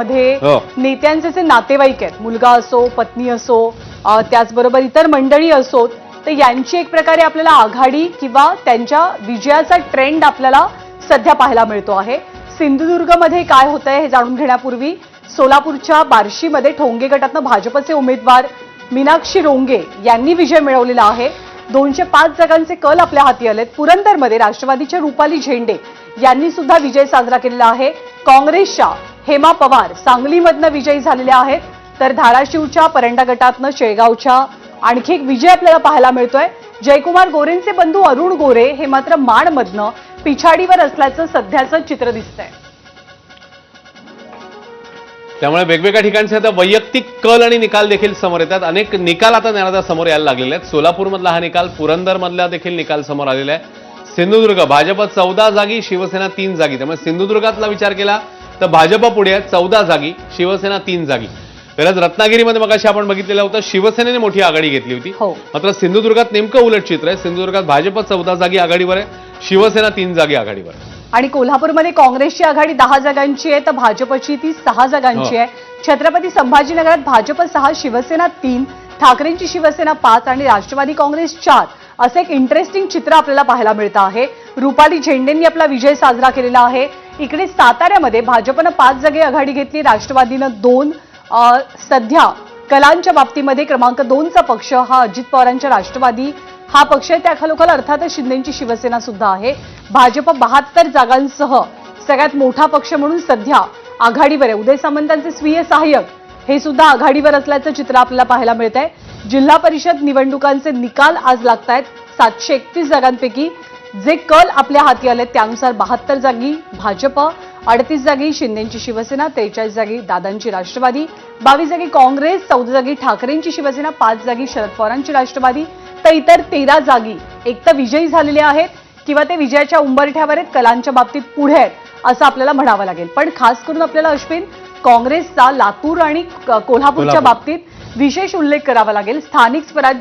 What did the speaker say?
मध्ये नेत्यांचे जे नातेवाईक आहेत, मुलगा असो, पत्नी असो, त्याचबरोबर इतर मंडळी असोत, तर यांची एक प्रकारे आपल्याला आघाडी किंवा त्यांच्या विजयाचा ट्रेंड आपल्याला सध्या पाहायला मिळतो आहे। सिंधुदुर्गमध्ये काय होतंय हे जाणून घेण्यापूर्वी सोलापूरच्या बार्शीमध्ये ठोंगे गटातनं भाजपचे उमेदवार मीनाक्षी रोंगे यांनी विजय मिळवलेला आहे। 205 जागांचे कल आपल्या हाती आलेत। पुरंदरमध्ये राष्ट्रवादीच्या रुपाली झेंडे यांनी सुद्धा विजय साजरा केलेला आहे। काँग्रेसच्या हेमा पवार सांगलीमधनं विजयी झालेल्या आहेत, तर धाराशिवच्या परंडा गटातनं शेळगावच्या आणखी एक विजय आपल्याला पाहायला मिळतोय। जयकुमार गोरेंचे बंधू अरुण गोरे हे मात्र माणमधनं पिछाडीवर असल्याचं सध्याचं चित्र दिसतंय। त्यामुळे वेगवेगळ्या ठिकाणचे आता वैयक्तिक कल आणि निकाल देखील समोर येतात। अनेक निकाल आता ज्ञानदा समोर यायला लागलेले आहेत। सोलापूरमधला हा निकाल, पुरंदरमधला देखील निकाल समोर आलेला आहे। सिंधुदुर्ग भाजप 14 जागी, शिवसेना 3 जागी। त्यामुळे सिंधुदुर्गातला विचार केला तर भाजप पुढे आहे 14 जागी, शिवसेना 3 जागी। तर रत्नागिरीमध्ये मगाशी आपण बघितलेलं होतं, शिवसेनेने मोठी आघाडी घेतली होती। मात्र सिंधुदुर्गात नेमकं उलट चित्र आहे। सिंधुदुर्गात भाजप 14 जागी आघाडीवर आहे, शिवसेना 3 जागी आघाडीवर आहे। आणि कोल्हापूरमध्ये काँग्रेसची आघाडी 10 जागांची आहे, तर भाजपची ती 6 जागांची आहे। छत्रपती संभाजीनगरात भाजप 6, शिवसेना 3, ठाकरेंची शिवसेना 5 आणि राष्ट्रवादी काँग्रेस 4 असं एक इंटरेस्टिंग चित्र आपल्याला पाहायला मिळतं आहे। रुपाली झेंडेंनी आपला विजय साजरा केलेला आहे। इकडे साताऱ्यामध्ये भाजपनं 5 जागी आघाडी घेतली, राष्ट्रवादीनं 2। सध्या कलांच्या बाबतीमध्ये क्रमांक 2चा पक्ष हा अजित पवारांच्या राष्ट्रवादी हा पक्ष आहे। त्याखालोखाल अर्थातच शिंदेची शिवसेना सुद्धा आहे। भाजप 72 जागांसह सगळ्यात मोठा पक्ष म्हणून सध्या आघाडीवर आहे। उदय सामंतांचे स्वीय सहाय्यक हे सुद्धा आघाडीवर असल्याचं चित्र आपल्याला पाहायला मिळतंय। जिल्हा परिषद निवडणुकांचे निकाल आज लागतायत। 731 जागांपैकी जे कल आपल्या हाती आले त्यानुसार 72 जागी भाजप, 38 जागी शिंदेची शिवसेना, 43 जागी दादांची राष्ट्रवादी, 22 जागी काँग्रेस, 14 जागी ठाकरेंची शिवसेना, 5 जागी शरद पवारांची राष्ट्रवादी, तर इतर 13 जागी एक तर विजयी झालेले आहेत किंवा ते विजयाच्या उंबरठ्यावर आहेत, कलांच्या बाबतीत पुढे आहेत असं आपल्याला म्हणावं लागेल। पण खास करून आपल्याला अश्विन काँग्रेसचा लातूर आणि कोल्हापूरच्या बाबतीत विशेष उल्लेख करावा लागेल। स्थानिक स्वराज्य